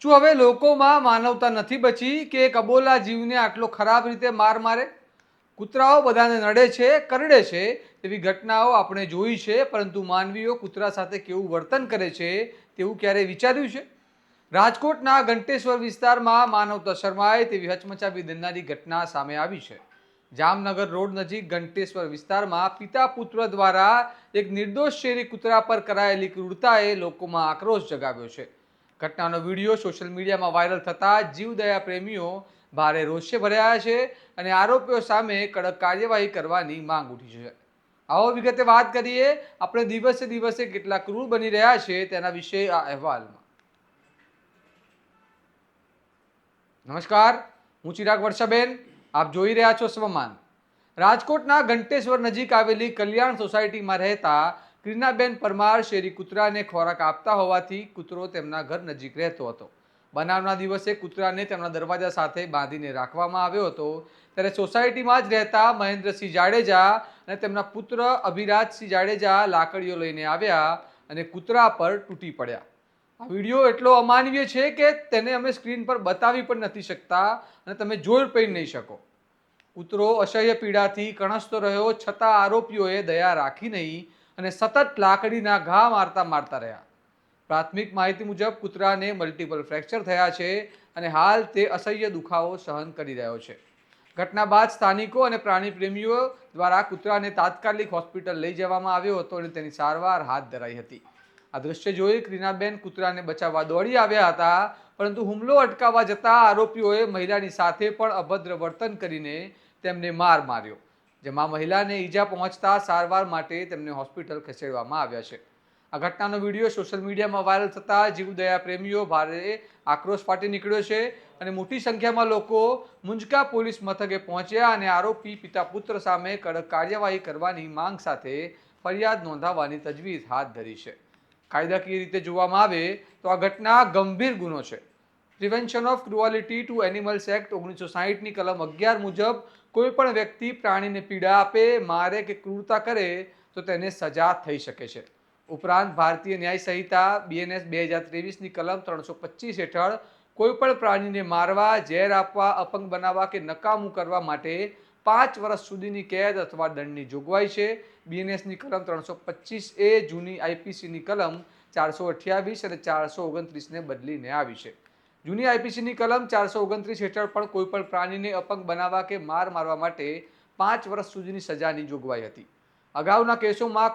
શું હવે લોકોમાં માનવતા નથી બચી કે એક અબોલા જીવને આટલો ખરાબ રીતે માર મારે? કૂતરાઓ બધાને નડે છે, કરડે છે તેવી ઘટનાઓ આપણે જોઈ છે, પરંતુ માનવીઓ કૂતરા સાથે કેવું વર્તન કરે છે તેવું ક્યારેય વિચાર્યું છે? રાજકોટના ઘંટેશ્વર વિસ્તારમાં માનવતા શરમાય તેવી હચમચાવી દેનારી ઘટના સામે આવી છે. જામનગર રોડ નજીક ઘંટેશ્વર વિસ્તારમાં પિતા પુત્ર દ્વારા એક નિર્દોષ શેરી કૂતરા પર કરાયેલી ક્રૂરતાએ લોકોમાં આક્રોશ જગાવ્યો છે. ઘટનાનો વિડીયો સોશિયલ મીડિયામાં વાયરલ થતાં જીવદયા પ્રેમીઓ ભારે રોષે ભરાયા છે અને આરોપીઓ સામે કડક કાર્યવાહી કરવાની માંગ ઉઠી છે. આવો વિગતે વાત કરીએ આપણે દિવસે દિવસે કેટલા ક્રૂર બની રહ્યા છે તેના વિશે આ અહેવાલમાં. નમસ્કાર, હું ચિરાગ વર્ષાબેન, આપ જોઈ રહ્યા છો સ્વમાન. રાજકોટના ઘંટેશ્વર નજીક આવેલી કલ્યાણ સોસાયટીમાં રહેતા ક્રિનાબેન પરમાર શેરી કૂતરાને ખોરાક આપતા હોવાથી કૂતરો તેમના ઘર નજીક રહેતો હતો. બનાવના દિવસે કૂતરાને તેમના દરવાજા સાથે બાંધીને રાખવામાં આવ્યો હતો. ત્યારે સોસાયટીમાં જ રહેતા મહેન્દ્રસિંહ જાડેજા અને તેમના પુત્ર અભિરાજસિંહ જાડેજા લાકડીઓ લઈને આવ્યા અને કૂતરા પર તૂટી પડ્યા. આ વિડીયો એટલો અમાનવીય છે કે તેને અમે સ્ક્રીન પર બતાવી પણ નથી શકતા અને તમે જોઈ પણ નહીં શકો. કૂતરો અસહ્ય પીડાથી કણસતો રહ્યો, છતાં આરોપીઓએ દયા રાખી નહીં અને સતત લાકડીના ઘા મારતા રહ્યા. પ્રાથમિક માહિતી મુજબ કૂતરાને મલ્ટિપલ ફ્રેક્ચર થયા છે અને હાલ તે અસહ્ય દુખાવો સહન કરી રહ્યો છે. ઘટના બાદ સ્થાનિકો અને પ્રાણી પ્રેમીઓ દ્વારા કૂતરાને તાત્કાલિક હોસ્પિટલ લઈ જવામાં આવ્યો હતો અને તેની સારવાર હાથ ધરાઈ હતી. આ દ્રશ્ય જોઈ ક્રિનાબેન કૂતરાને બચાવવા દોડી આવ્યા હતા, પરંતુ હુમલો અટકાવવા જતા આરોપીઓએ મહિલાની સાથે પણ અભદ્ર વર્તન કરીને તેમને માર માર્યો, જેમાં મહિલાને ઈજા પહોંચતા સારવાર માટે તેમને હોસ્પિટલ ખસેડવામાં આવ્યા છે. આ ઘટનાનો વિડીયો સોશિયલ મીડિયામાં વાયરલ થતાં જીવદયા પ્રેમીઓ ભારે આક્રોશ ફાટી નીકળ્યો છે અને મોટી સંખ્યામાં લોકો મુંજકા પોલીસ મથકે પહોંચ્યા અને આરોપી પિતા પુત્ર સામે કડક કાર્યવાહી કરવાની માંગ સાથે ફરિયાદ નોંધાવવાની તજવીજ હાથ ધરી છે. કાયદાકીય રીતે જોવામાં આવે તો આ ઘટના ગંભીર ગુનો છે. Prevention of cruelty to animals act 1960ની કલમ 11 મુજબ કોઈ પણ વ્યક્તિ પ્રાણીને પીડા આપે, મારે કે ક્રૂરતા કરે તો તેને સજા થઈ શકે છે. ઉપરાંત ભારતીય ન્યાય સંહિતા BNS 2023ની કલમ 325 હેઠળ કોઈ પણ પ્રાણીને મારવા, ઝેર આપવા, અપંગ બનાવવા કે નકામું કરવા માટે 5 વર્ષ સુધીની કેદ અથવા દંડની જોગવાઈ છે. BNSની કલમ 325A જૂની IPCની કલમ 428 અને 429ને બદલીને આવી છે. જૂની IPCની કલમ 429 હેઠળ પણ કોઈ પણ પ્રાણીને અપંગ બનાવવા કે મારવા માટે 5 વર્ષ સુધીની સજાની જોગવાઈ હતી. અગાઉના કેસોમાં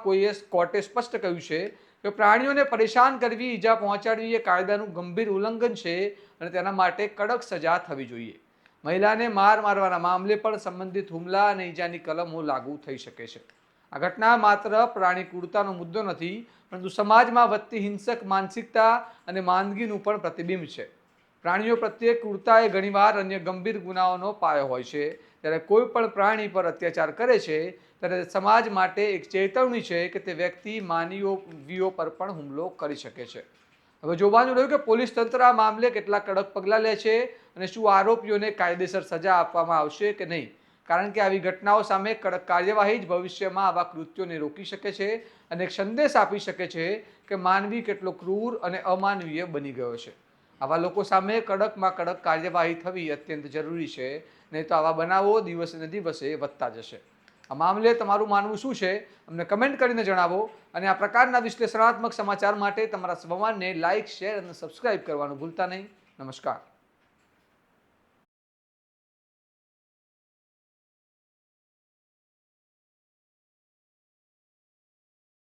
કોર્ટે સ્પષ્ટ કહ્યું છે કે પ્રાણીઓને પરેશાન કરવી, ઈજા પહોંચાડવી એ કાયદાનું ગંભીર ઉલ્લંઘન છે અને તેના માટે કડક સજા થવી જોઈએ. મહિલાને મારવાના મામલે પણ સંબંધિત હુમલા અને ઈજાની કલમો લાગુ થઈ શકે છે. આ ઘટના માત્ર પ્રાણી ક્રૂરતાનો મુદ્દો નથી, પરંતુ સમાજમાં વધતી હિંસક માનસિકતા અને માંદગીનું પણ પ્રતિબિંબ છે. પ્રાણીઓ પ્રત્યે ક્રૂરતા એ ઘણીવાર અન્ય ગંભીર ગુનાઓનો પાયો હોય છે. ત્યારે કોઈ પણ પ્રાણી પર અત્યાચાર કરે છે ત્યારે સમાજ માટે એક ચેતવણી છે કે તે વ્યક્તિ માનવીઓ પર પણ હુમલો કરી શકે છે. હવે જોવાનું રહ્યું કે પોલીસ તંત્ર આ મામલે કેટલા કડક પગલાં લે છે અને શું આરોપીઓને કાયદેસર સજા આપવામાં આવશે કે નહીં, કારણ કે આવી ઘટનાઓ સામે કડક કાર્યવાહી જ ભવિષ્યમાં આવા કૃત્યોને રોકી શકે છે અને એક સંદેશ આપી શકે છે કે માનવી કેટલો ક્રૂર અને અમાનવીય બની ગયો છે. આવા લોકો સામે કડકમાં કડક કાર્યવાહી થવી અત્યંત જરૂરી છે, નહીં તો આવા બનાવો દિવસે ને દિવસે વધતા જશે. આ મામલે તમારું માનવું શું છે અમને કમેન્ટ કરીને જણાવો અને આ પ્રકારના વિશ્લેષણાત્મક સમાચાર માટે તમારા સ્વમાનને લાઇક, શેર અને સબસ્ક્રાઇબ કરવાનું ભૂલતા નહીં. નમસ્કાર.